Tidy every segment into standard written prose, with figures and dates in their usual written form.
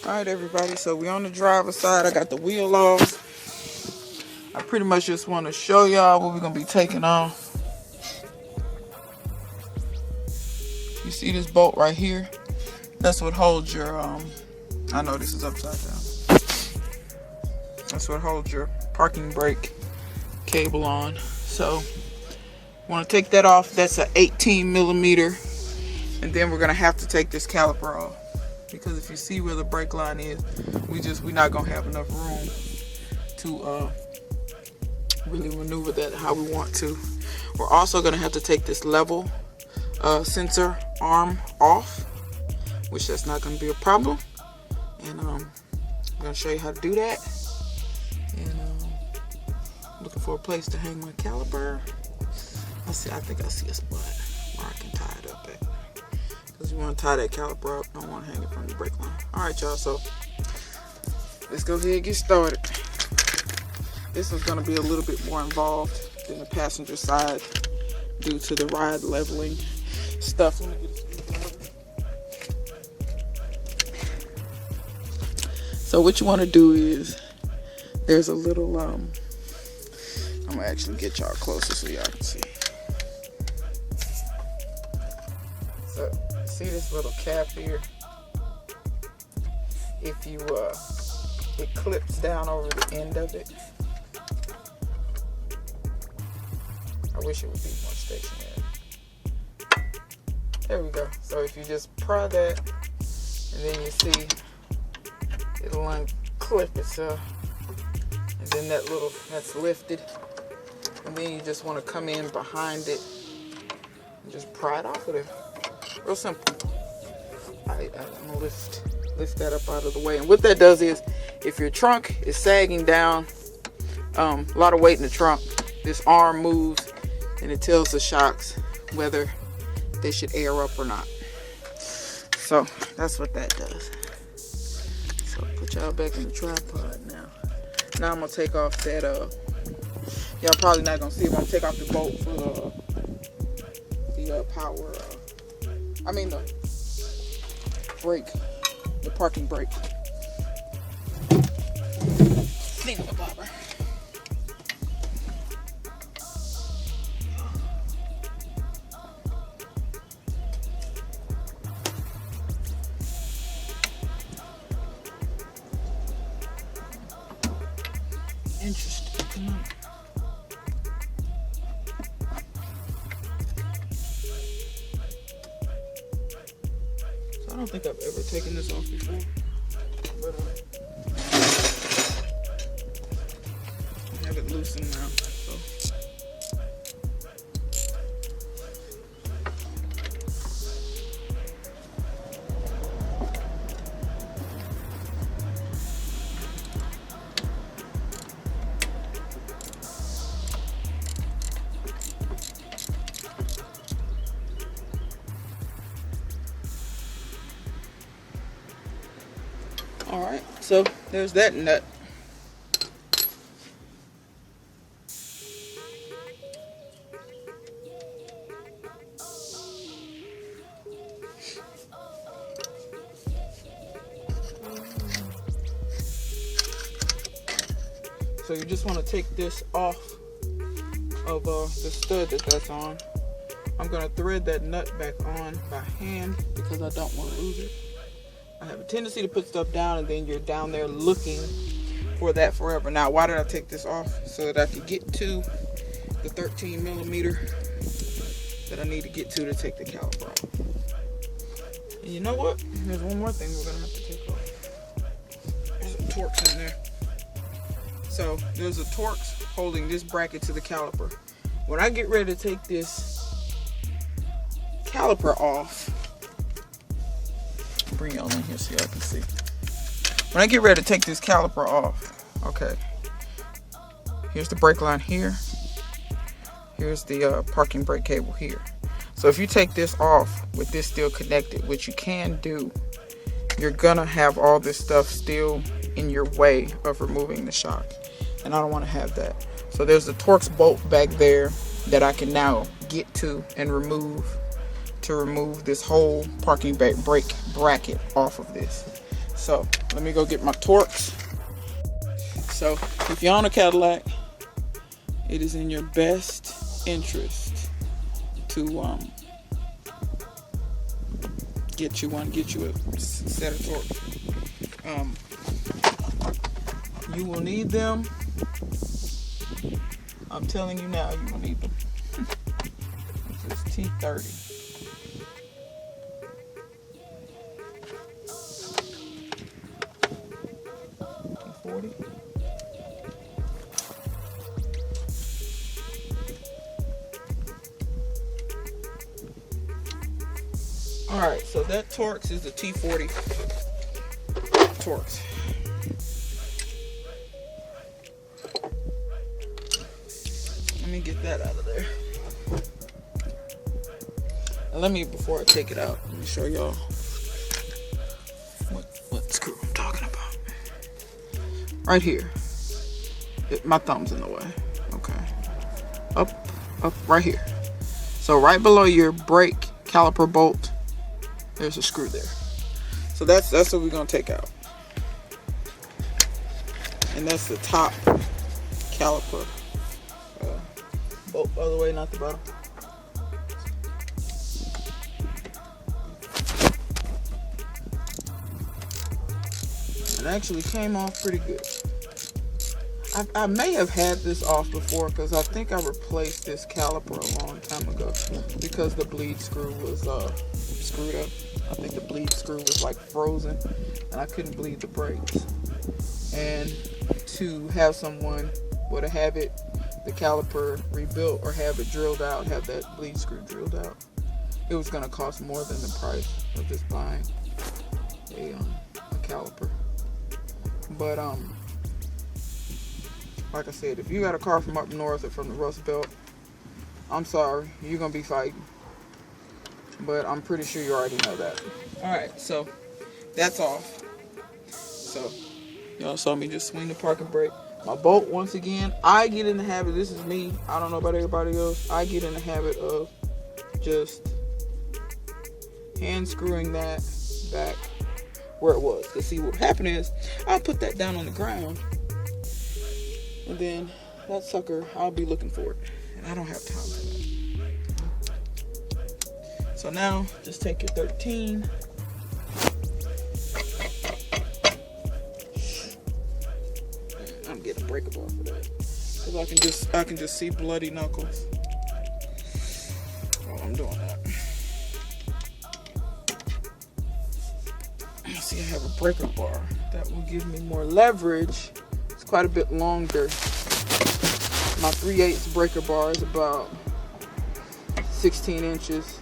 Alright everybody, so we're on the driver's side. I got the wheel off. I pretty much just want to show y'all what we're going to be taking off. You see this bolt right here? That's what holds your, I know this is upside down. That's what holds your parking brake cable on. So, want to take that off. That's an 18 millimeter. And then we're going to have to take this caliper off. Because if you see where the brake line is, we're not gonna have enough room to really maneuver that how we want to. We're also gonna have to take this level sensor arm off, which that's not gonna be a problem. And I'm gonna show you how to do that. And looking for a place to hang my caliper. I think I see a spot where I can tie it up at. Because you want to tie that caliper up, don't want to hang it from the brake line. Alright y'all, so let's go ahead and get started. This one's going to be a little bit more involved than the passenger side due to the ride leveling stuff. Let me get a screwdriver. So what you want to do is, there's a little, I'm going to actually get y'all closer so y'all can see. So, see this little cap here? If you, it clips down over the end of it. I wish it would be more stationary. There we go. So if you just pry that, and then you see, it'll unclip itself. And then that's lifted. And then you just want to come in behind it and just pry it off of there. Real simple. I'm gonna lift that up out of the way. And what that does is, if your trunk is sagging down, a lot of weight in the trunk, this arm moves and it tells the shocks whether they should air up or not. So that's what that does. So put y'all back in the tripod now. Now I'm gonna take off that, y'all probably not gonna see it, but I'm gonna take off the bolt for the power, the brake, the parking brake. Thingamabobber. Interesting. Come on. I don't think I've ever taken this off before, but I have it loosened now. So. Alright, so there's that nut. So you just want to take this off of the stud that's on. I'm going to thread that nut back on by hand because I don't want to lose it. I have a tendency to put stuff down and then you're down there looking for that forever. Now, why did I take this off? So that I could get to the 13 millimeter that I need to get to take the caliper off. And you know what? There's one more thing we're going to have to take off. There's some Torx in there. So there's a Torx holding this bracket to the caliper. When I get ready to take this caliper off, bring y'all in here so y'all can see. When I get ready to take this caliper off, okay, here's the brake line here. Here's the parking brake cable here. So if you take this off with this still connected, which you can do, you're gonna have all this stuff still in your way of removing the shock. And I don't want to have that. So there's the Torx bolt back there that I can now get to and remove, to remove this whole parking brake bracket off of this. So let me go get my Torx. So if you're on a Cadillac, it is in your best interest to get you a set of Torx. You will need them. I'm telling you now, you will need them. This is T30. T40. Alright, so that Torx is the T40 Torx. Let me get that out of there. And before I take it out, let me show y'all what screw I'm talking about. Right here. My thumb's in the way. Okay. Up, right here. So right below your brake caliper bolt, there's a screw there. So that's what we're gonna take out. And that's the top caliper bolt, by the way, not the bottom. It actually came off pretty good. I may have had this off before because I think I replaced this caliper a long time ago because the bleed screw was screwed up. I think the bleed screw was like frozen and I couldn't bleed the brakes. And to have someone to have the caliper rebuilt or have it drilled out, have that bleed screw drilled out, it was going to cost more than the price of just buying a caliper. But like I said, if you got a car from up north or from the Rust Belt, I'm sorry, you're gonna be fighting. But I'm pretty sure you already know that. Alright, so that's off. So y'all saw me just swing the parking brake. My bolt, once again, I get in the habit, this is me, I don't know about everybody else, I get in the habit of just hand screwing that back where it was. Because see, what happened is, I'll put that down on the ground, and then that sucker, I'll be looking for it. And I don't have time for that. So now, just take your 13. I'm getting a breaker bar for that. Because I can just see bloody knuckles while I'm doing that. See, I have a breaker bar that will give me more leverage. It's quite a bit longer. My 3/8 breaker bar is about 16 inches.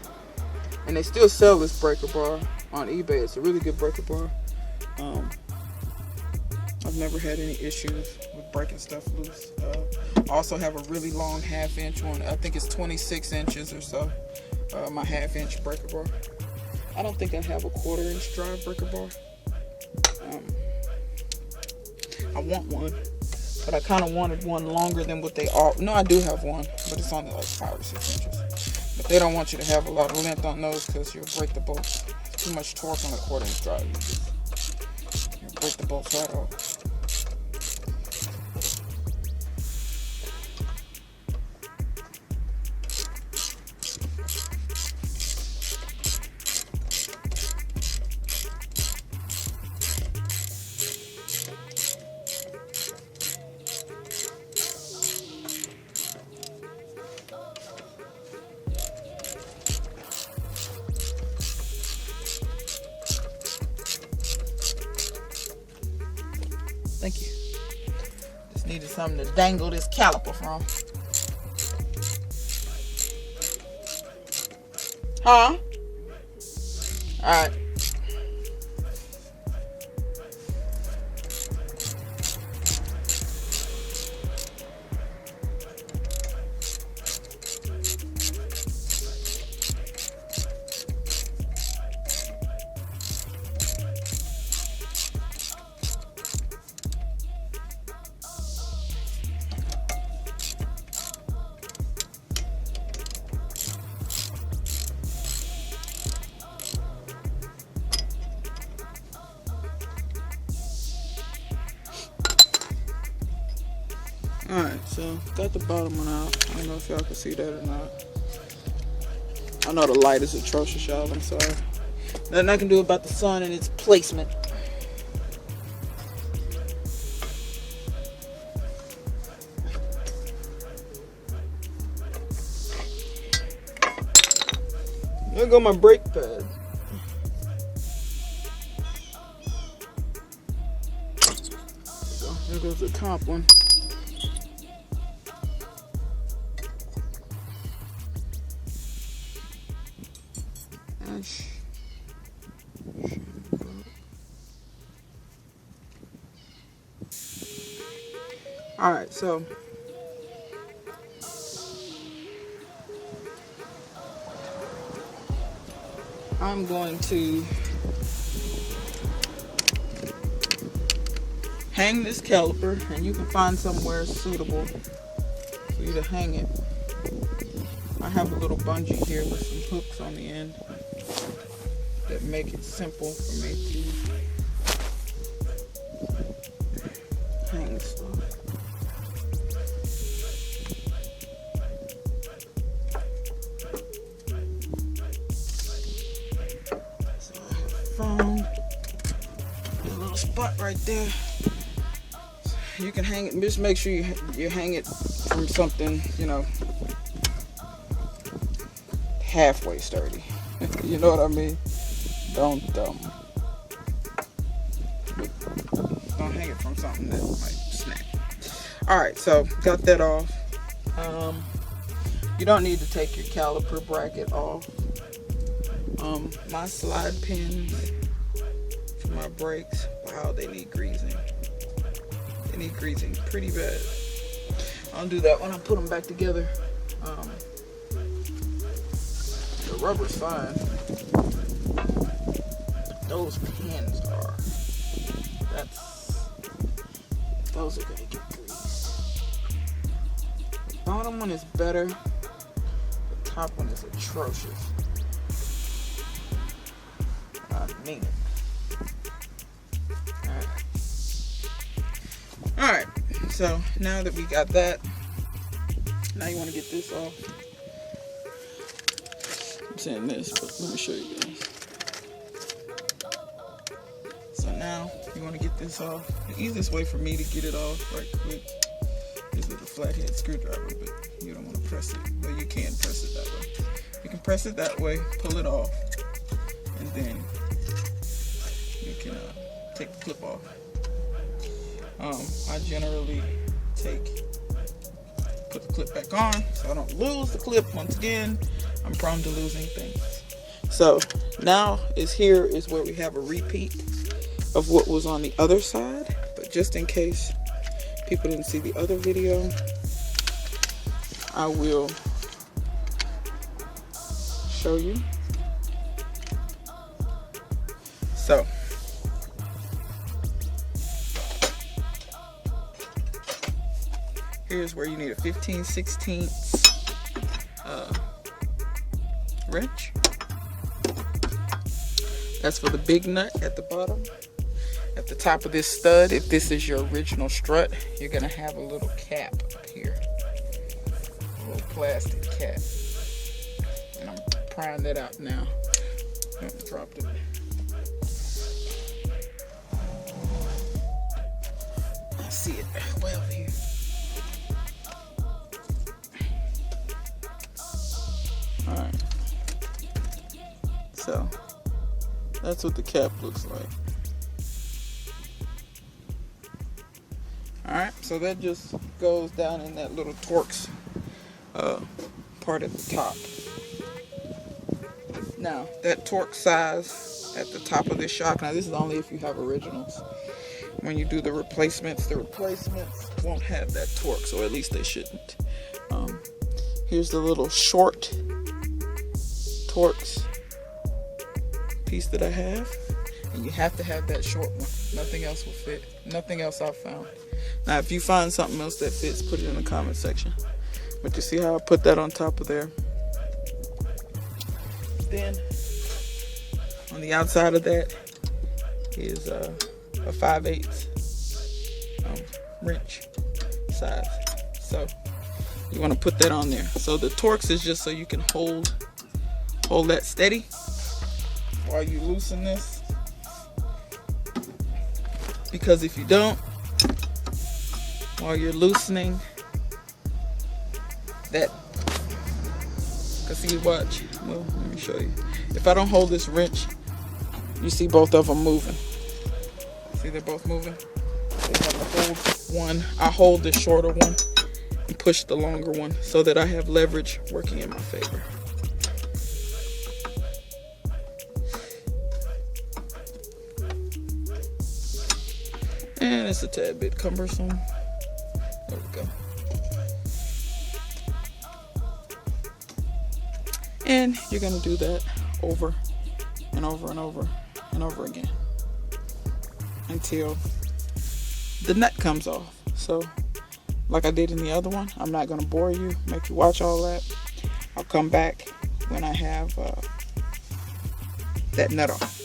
And they still sell this breaker bar on eBay. It's a really good breaker bar. I've never had any issues with breaking stuff loose. I also have a really long 1/2 inch one. I think it's 26 inches or so. My 1/2 inch breaker bar. I don't think I have a 1/4 inch drive breaker bar. I want one, but I kind of wanted one longer than what they are. No, I do have one, but it's only like 5 or 6 inches. But they don't want you to have a lot of length on those because you'll break the bolts. Too much torque on a 1/4 inch drive. You'll break the bolts right off. Thank you. Just needed something to dangle this caliper from. Huh? Alright. Alright, so got the bottom one out. I don't know if y'all can see that or not. I know the light is atrocious, y'all. I'm sorry. Nothing I can do about the sun and its placement. There go my brake pad. There goes the top one. Alright, so I'm going to hang this caliper, and you can find somewhere suitable for you to hang it. I have a little bungee here with some hooks on the end that make it simple for me to hang stuff. So I have found a little spot right there. You can hang it, just make sure you hang it from something, you know, halfway sturdy. You know what I mean? Don't hang it from something that might snap. Alright, so got that off. You don't need to take your caliper bracket off. My slide pins for my brakes, wow, they need greasing. They need greasing pretty bad. I'll do that when I put them back together. The rubber's fine. Those pins are. Those are gonna get greased. The bottom one is better. The top one is atrocious. I mean it. Alright, so now that we got that, now you want to get this off. I'm saying this, but let me show you guys. So now you want to get this off. The easiest way for me to get it off right quick is with a flathead screwdriver, but you don't want to press it. Well, you can press it that way. You can press it that way, pull it off, and then you can take the clip off. I generally put the clip back on so I don't lose the clip. Once again, I'm prone to losing things. So now here is where we have a repeat of what was on the other side, but just in case people didn't see the other video, I will show you. So here's where you need a 15/16 wrench. That's for the big nut at the bottom. At the top of this stud, if this is your original strut, you're gonna have a little cap up here. A little plastic cap. And I'm prying that out now. I dropped it. I see it way over here. Alright. So that's what the cap looks like. Alright, so that just goes down in that little Torx part at the top. Now, that Torx size at the top of this shock, now this is only if you have originals. When you do the replacements won't have that Torx, or at least they shouldn't. Here's the little short Torx piece that I have. And you have to have that short one. Nothing else will fit. Nothing else I've found. Now, if you find something else that fits, put it in the comment section. But you see how I put that on top of there? Then, on the outside of that is a 5/8 wrench size. So you want to put that on there. So the Torx is just so you can hold that steady while you loosen this. Because if you don't, while you're loosening that, see, watch. Well, let me show you. If I don't hold this wrench, you see both of them moving. See, they're both moving. They have to hold one. I hold the shorter one and push the longer one so that I have leverage working in my favor. And it's a tad bit cumbersome. There we go. And you're going to do that over and over and over and over again until the nut comes off. So like I did in the other one, I'm not going to bore you, make you watch all that. I'll come back when I have that nut off.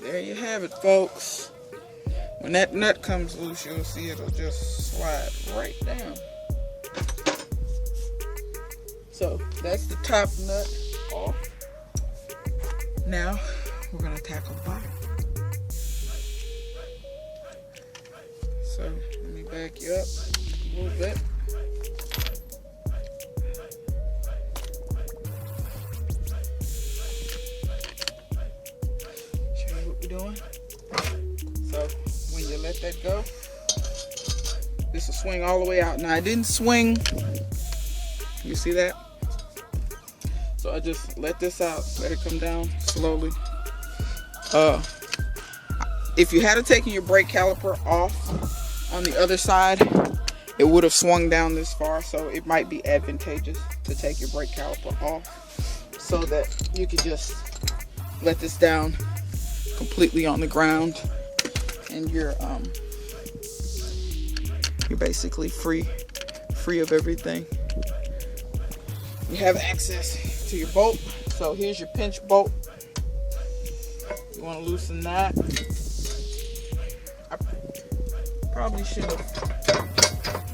There you have it, folks. When that nut comes loose, you'll see it'll just slide right down. So that's the top nut. Now we're gonna tackle the bottom. So let me back you up a little bit. Show you what we're doing. So when you let that go, this will swing all the way out. Now I didn't swing. You see that? So I just let this out, let it come down slowly. If you had taken your brake caliper off on the other side, it would have swung down this far. So it might be advantageous to take your brake caliper off so that you can just let this down completely on the ground, and you're basically free of everything. You have access to your bolt. So here's your pinch bolt. You want to loosen that. I probably should have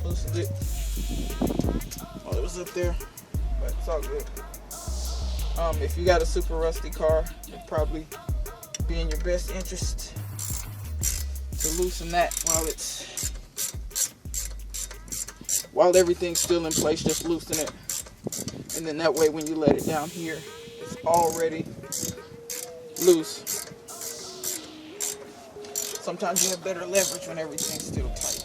loosened it while it was up there, but it's all good. If you got a super rusty car, it'd probably be in your best interest to loosen that while everything's still in place. Just loosen it. And then that way when you let it down here, it's already loose. Sometimes you have better leverage when everything's still tight.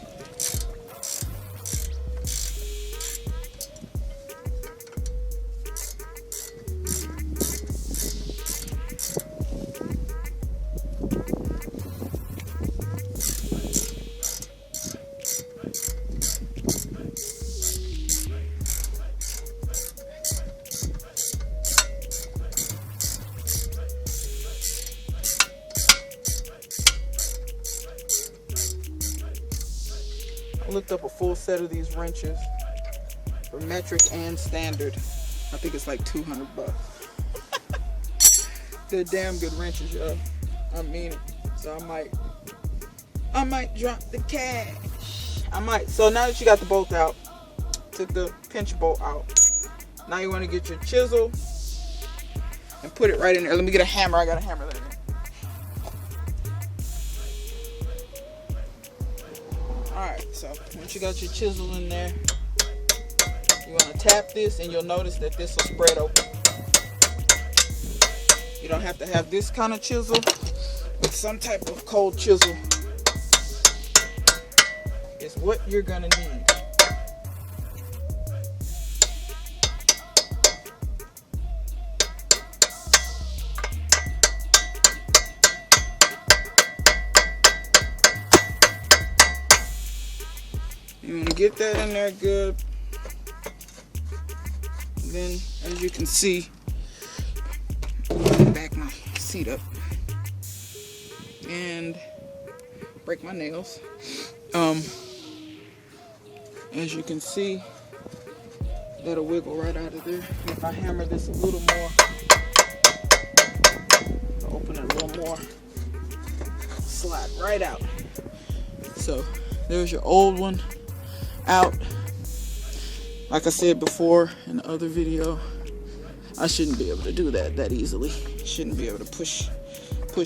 I looked up a full set of these wrenches for metric and standard. I think it's like 200 bucks. They're damn good wrenches, y'all. I mean it. So I might drop the cash. I might. So now that you got the bolt out, took the pinch bolt out, now you want to get your chisel and put it right in there. Let me get a hammer. I got a hammer there. Alright, so once you got your chisel in there, you want to tap this, and you'll notice that this will spread open. You don't have to have this kind of chisel, but some type of cold chisel is what you're going to need. You want to get that in there good. And then, as you can see, back my seat up and break my nails. As you can see, that'll wiggle right out of there. If I hammer this a little more, open it a little more, slide right out. So there's your old one out. Like I said before in the other video, I shouldn't be able to do that easily. Shouldn't be able to push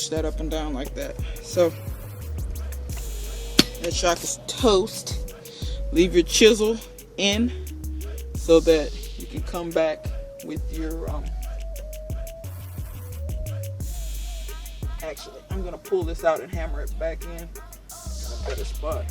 that up and down like that. So that shock is toast. Leave your chisel in so that you can come back with your actually, I'm gonna pull this out and hammer it back in a better spot.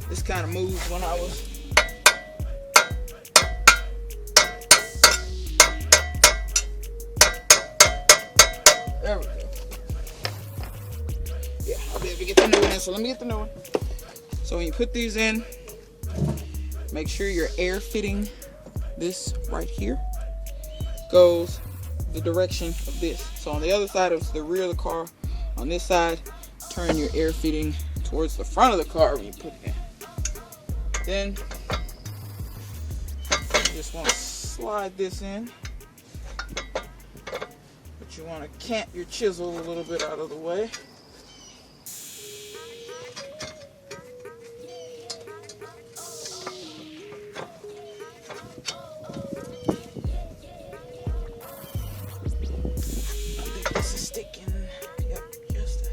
This kind of moves when I was there we go. Yeah, I'll be able to get the new one in. So let me get the new one. So when you put these in, make sure your air fitting, this right here, goes the direction of this. So on the other side of the rear of the car, on this side, turn your air fitting towards the front of the car when you put it in. Then you just want to slide this in with But you want to cant your chisel a little bit out of the way. I think this is sticking. Yep, just a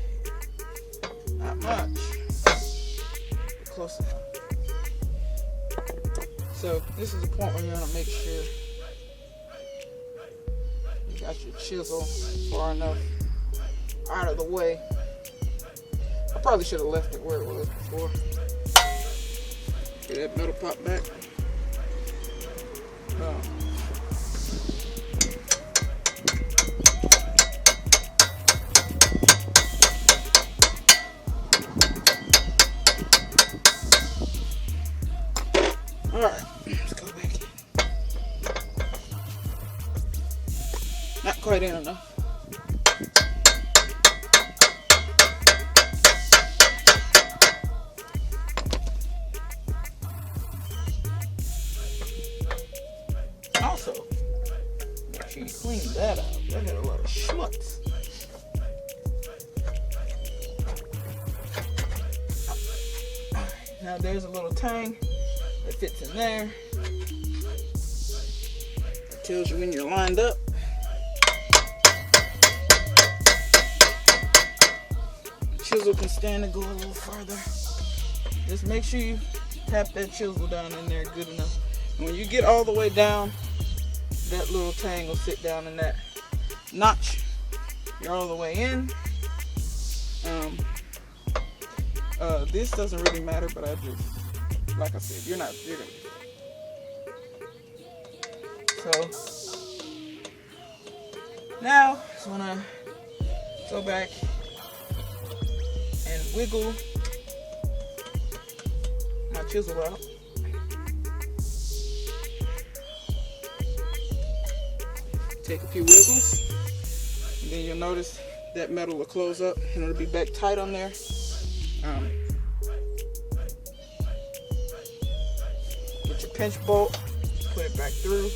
hair. Not much. Close enough. So this is the point where you want to make sure you got your chisel far enough out of the way. I probably should have left it where it was before. Get that metal pop back. Alright, let's go back in. Not quite in enough. Also, make sure you clean that out. That had a lot of schmutz. Now there's a little tang that fits in there. It tells you when you're lined up. The chisel can stand to go a little farther. Just make sure you tap that chisel down in there good enough. And when you get all the way down, that little tang will sit down in that notch. You're all the way in. This doesn't really matter, but I just, like I said, you're gonna be good. So now I want to go back and wiggle my chisel out. Take a few wiggles, and then you'll notice that metal will close up and it'll be back tight on there. Get your pinch bolt, put it back through.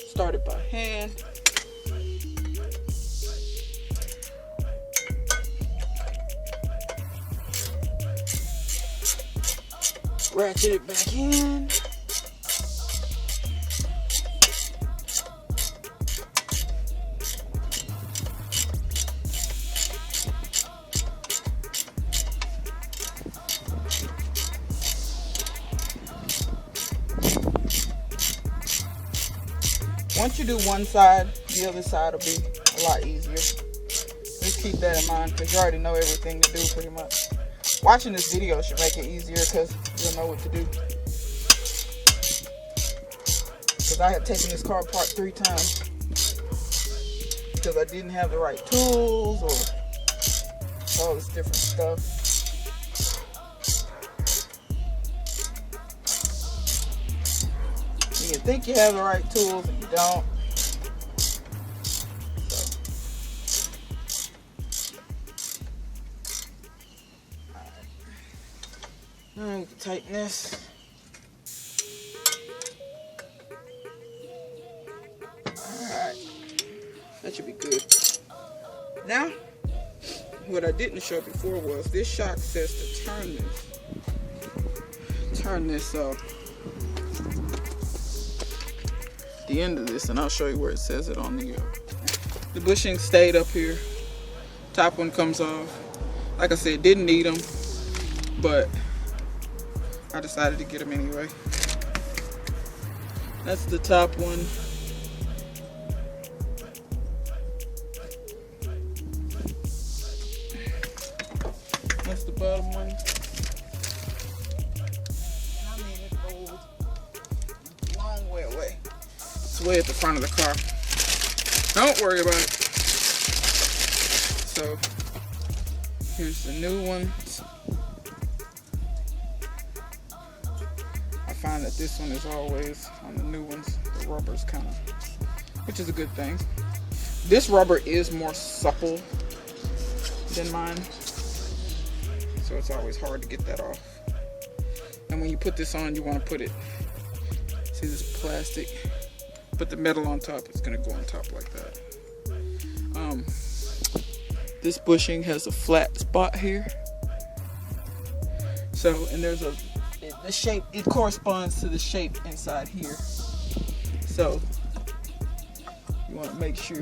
Start it by hand. Ratchet it back in. Once you do one side, the other side will be a lot easier. Just keep that in mind because you already know everything to do pretty much. Watching this video should make it easier because you'll know what to do. Because I have taken this car apart 3 times because I didn't have the right tools or all this different stuff. You think you have the right tools and you don't. So. Alright. Now we can tighten this. Alright. That should be good. Now, what I didn't show before was this shock says to turn this the end of this, and I'll show you where it says it on the bushing stayed up here. Top one comes off. Like I said, didn't need them, but I decided to get them anyway. That's the top one. That's the bottom one. I mean, it's old. It's a long way away. It's way at the front of the car. Don't worry about it. So, here's the new one. I find that this one is always on the new ones. The rubber's kind of, which is a good thing. This rubber is more supple than mine, so it's always hard to get that off. And when you put this on, you want to put it, see this plastic put the metal on top, it's gonna go on top like that. This bushing has a flat spot here. So, and there's the shape, it corresponds to the shape inside here. So, you want to make sure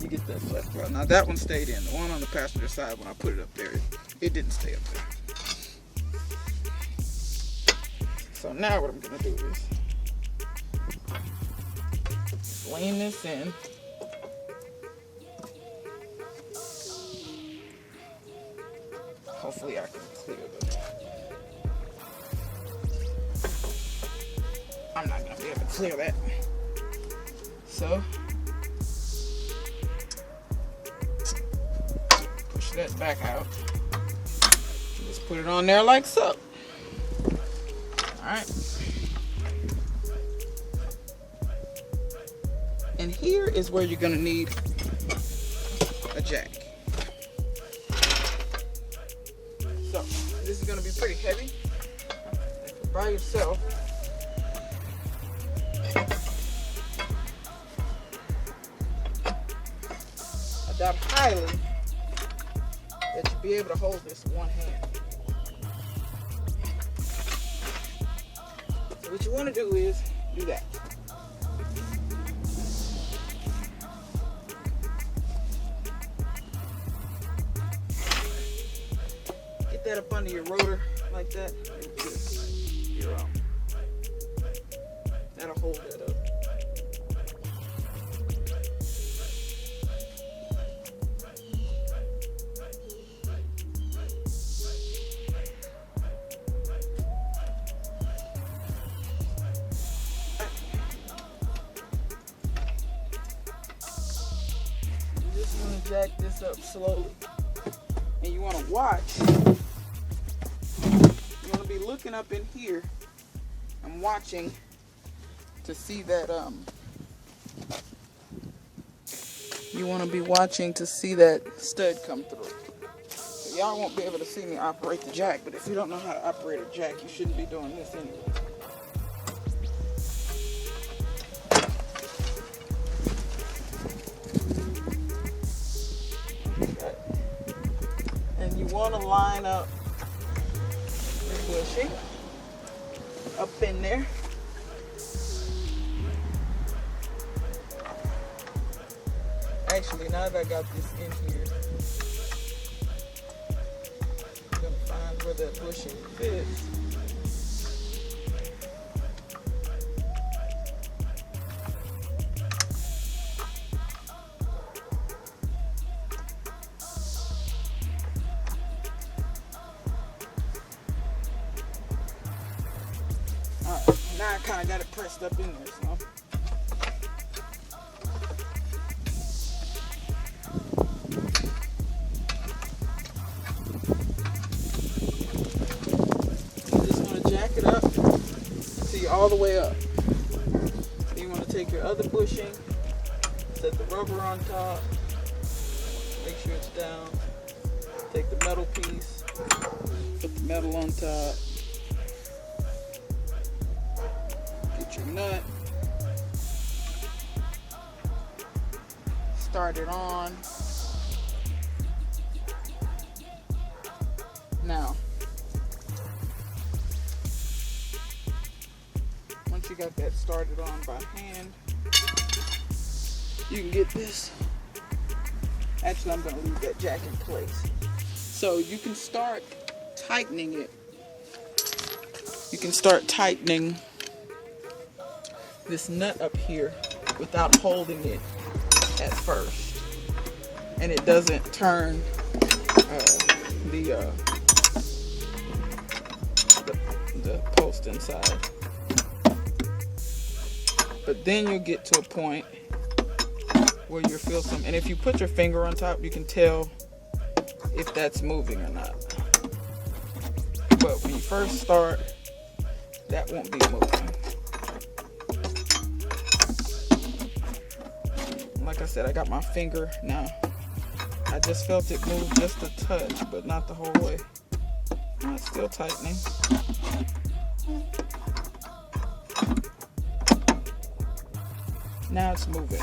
you get that flat spot. Now that one stayed in. The one on the passenger side, when I put it up there, it didn't stay up there. So now what I'm gonna do is lean this in. Hopefully I can clear this. I'm not gonna be able to clear that. So push that back out. Just put it on there like so. Alright. And here is where you're gonna need a jack. So this is gonna be pretty heavy. By yourself. I doubt highly that you'll be able to hold this in one hand. So what you want to do is do that. Get that up under your rotor like that. That'll hold that up. You just want to jack this up slowly. And you want to watch. You want to be looking up in here and watching to see that you want to be watching to see that stud come through. So y'all won't be able to see me operate the jack, but if you don't know how to operate a jack, you shouldn't be doing this anyway. Okay. And you want to line up the bushing up in there. Actually, now that I got this in here, I'm going to find where that bushing fits. Alright, now I kind of got it pressed up in there, so. It up till you're all the way up. Then you want to take your other bushing, set the rubber on top, make sure it's down. Take the metal piece, put the metal on top, get your nut, start it on. Now, you got that started on by hand, you can get this. Actually, I'm going to leave that jack in place. So you can start tightening it. You can start tightening this nut up here without holding it at first. And it doesn't turn the post inside. But then you'll get to a point where you'll feel some, and if you put your finger on top, you can tell if that's moving or not. But when you first start, that won't be moving. Like I said, I got my finger now. I just felt it move just a touch, but not the whole way. It's still tightening. Now it's moving.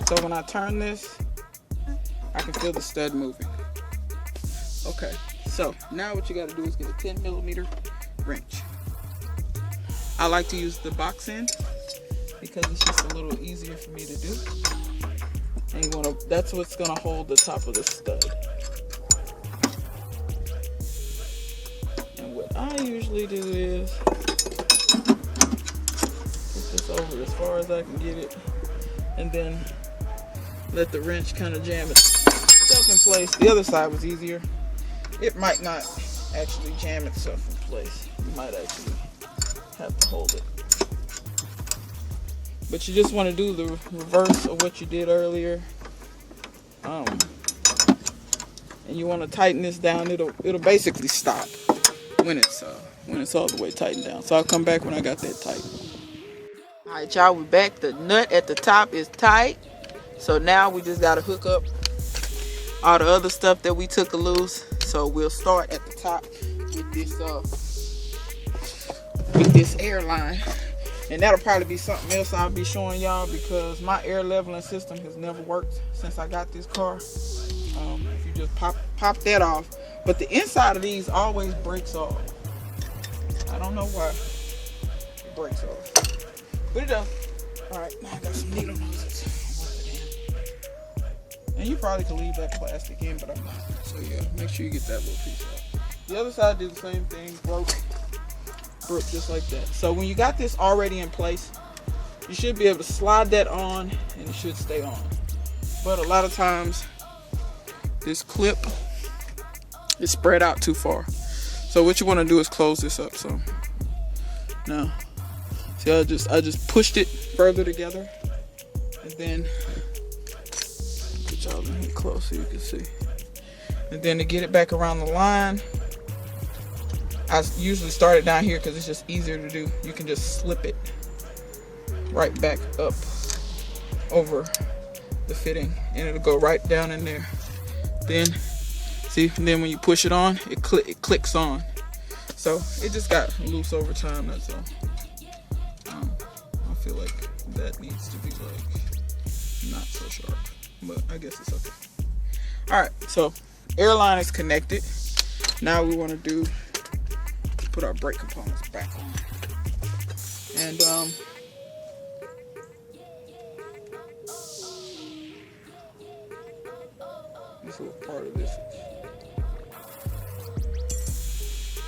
So when I turn this, I can feel the stud moving. Okay, so now what you got to do is get a 10mm wrench. I like to use the box end because it's just a little easier for me to do. And you want to, that's what's going to hold the top of the stud. And what I usually do is put this over as far as I can get it, and then let the wrench kind of jam itself in place. The other side was easier. It might not actually jam itself in place. You might actually have to hold it. But you just want to do the reverse of what you did earlier. And you want to tighten this down. It'll basically stop when it's all the way tightened down. So I'll come back when I got that tight. All right, y'all, we're back. The nut at the top is tight. So now we just got to hook up all the other stuff that we took loose. So we'll start at the top with this air line. And that'll probably be something else I'll be showing y'all, because my air leveling system has never worked since I got this car. If you just pop that off. But the inside of these always breaks off. I don't know why it breaks off. But it does. Alright, now I got some needle noses. And you probably could leave that plastic in, but I'm not. So yeah, make sure you get that little piece out. The other side did the same thing, broke just like that. So when you got this already in place, you should be able to slide that on and it should stay on. But a lot of times this clip is spread out too far. So what you want to do is close this up. So now, see, I just pushed it further together, and then get y'all in here close so you can see. And then to get it back around the line, I usually start it down here because it's just easier to do. You can just slip it right back up over the fitting, and it'll go right down in there. Then, see, and then when you push it on, it clicks on. So it just got loose over time, that's all. I feel like that needs to be like not so sharp, but I guess it's okay. All right, so airline is connected. Now we want to do, put our brake components back on. And this is what part of this is.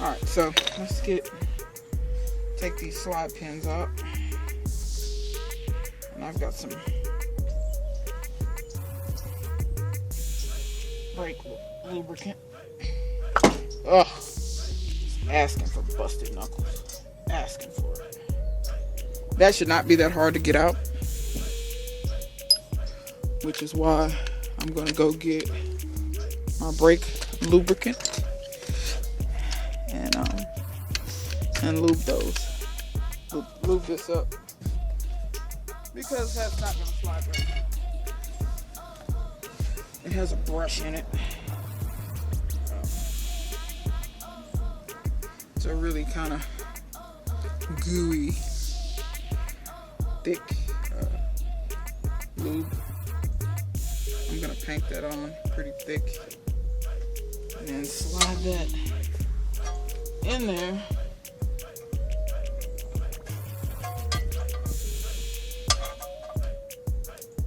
Alright, so let's take these slide pins out. And I've got some brake lubricant. Ugh. Asking for busted knuckles. Asking for it. That should not be that hard to get out, which is why I'm going to go get my brake lubricant and lube those. Lube this up, because that's not going to slide right. It has a brush in it. It's a really kind of gooey, thick lube. I'm gonna paint that on pretty thick and then slide that in there.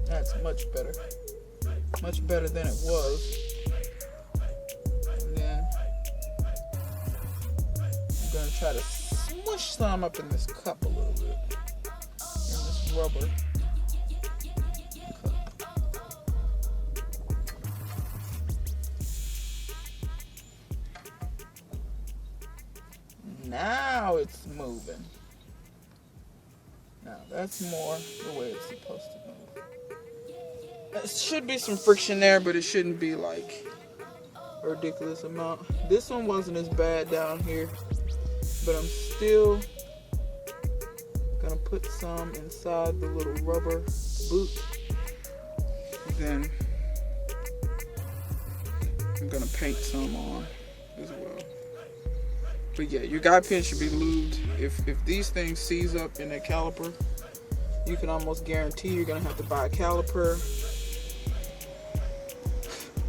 That's much better than it was. And then I'm gonna try to smush some up in this cup a little bit, in this rubber cup. Now it's moving. Now that's more the way it's supposed to move. There should be some friction there, but it shouldn't be like a ridiculous amount. This one wasn't as bad down here, but I'm still gonna put some inside the little rubber boot. And then I'm gonna paint some on as well. But yeah, your guide pin should be lubed. If these things seize up in the caliper, you can almost guarantee you're gonna have to buy a caliper,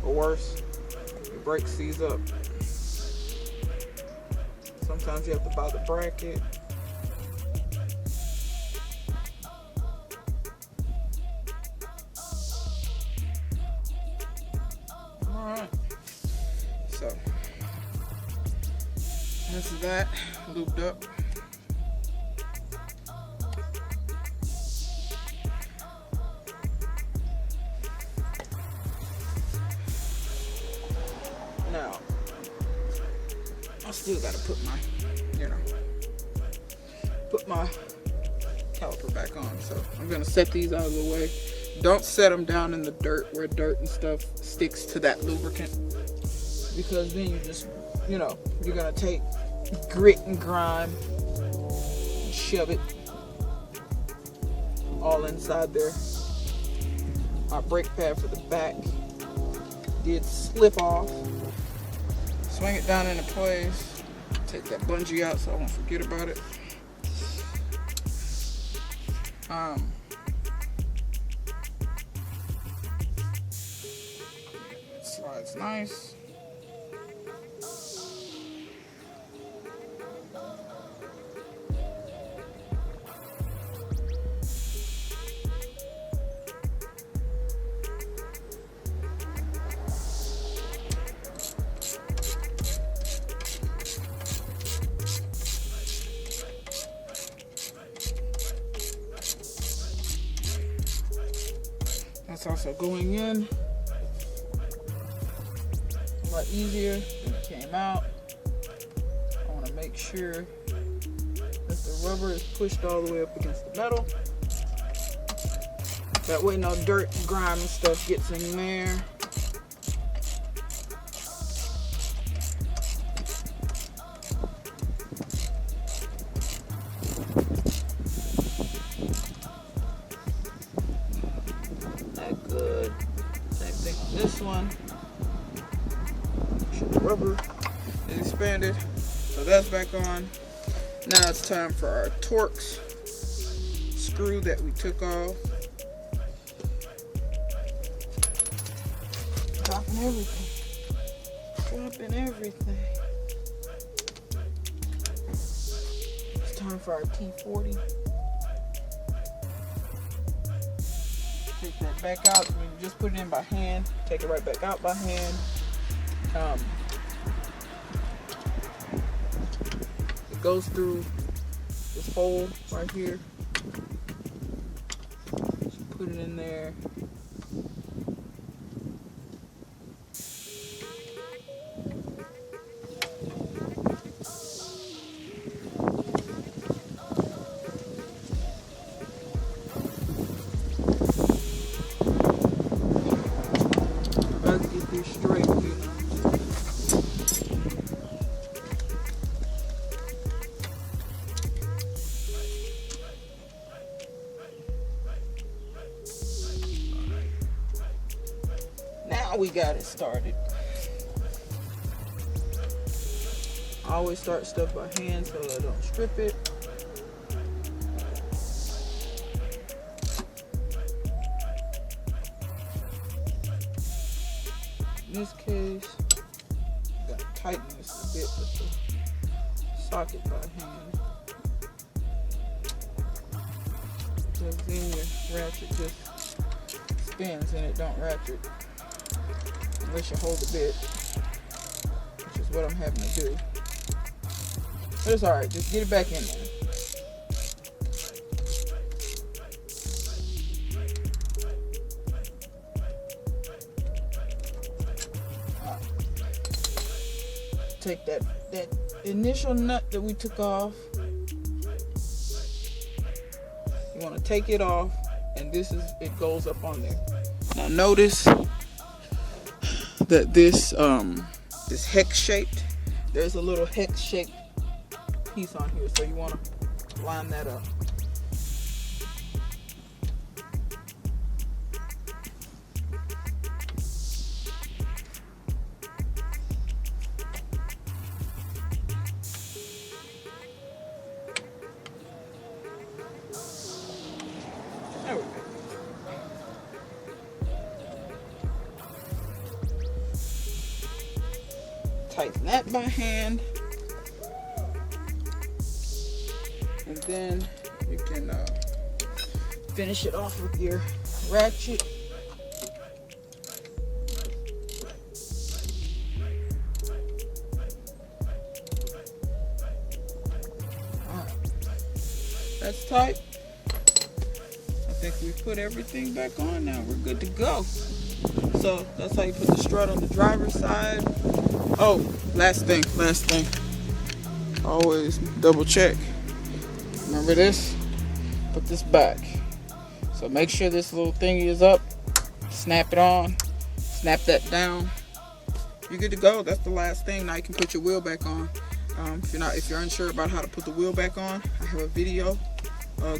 or worse, your brake seize up. Sometimes you have to buy the bracket. Alright, so this is that looped up. Now, I still gotta put my, put my caliper back on. So I'm gonna set these out of the way. Don't set them down in the dirt where dirt and stuff sticks to that lubricant, because then you just, you're gonna take grit and grime and shove it all inside there. My brake pad for the back did slip off. Swing it down into place. Take that bungee out so I won't forget about it. It slides nice. That's also going in a lot easier than it came out. I want to make sure that the rubber is pushed all the way up against the metal. That way no dirt, grime, and stuff gets in there. Good. Same thing with this one. The rubber is expanded, so that's back on. Now it's time for our Torx screw that we took off. Dropping everything. Dropping everything. It's time for our T40. Take that back out. We just put it in by hand. Take it right back out by hand. It goes through this hole right here. Just put it in there. Straight, Now we got it started. I always start stuff by hand so I don't strip it. In this case, you gotta tighten this a bit with the socket by hand, because then your ratchet just spins and it don't ratchet unless you hold a bit, which is what I'm having to do. But it's alright, just get it back in there. Take that initial nut that we took off. You want to take it off, and it goes up on there. Now notice that this hex shaped. There's a little hex shaped piece on here, so you want to line that up. that by hand. And then you can finish it off with your ratchet. Alright, that's tight. I think we put everything back on now. We're good to go. So that's how you put the strut on the driver's side. Oh, last thing. Always double check. Remember this? Put this back. So make sure this little thingy is up. Snap it on. Snap that down. You're good to go. That's the last thing. Now you can put your wheel back on. If you're unsure about how to put the wheel back on, I have a video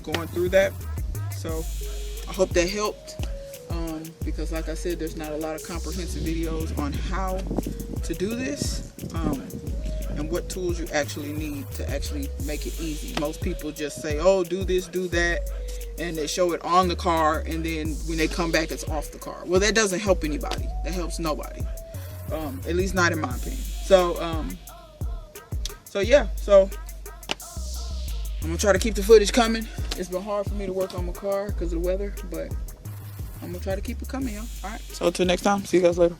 going through that. So I hope that helped. Because like I said, there's not a lot of comprehensive videos on how to do this and what tools you actually need to actually make it easy. Most people just say, oh, do this, do that, and they show it on the car, and then when they come back, it's off the car. Well, that doesn't help anybody. That helps nobody, at least not in my opinion. So yeah, so I'm gonna try to keep the footage coming. It's been hard for me to work on my car because of the weather, but I'm gonna try to keep it coming, y'all. All right, so until next time, see you guys later.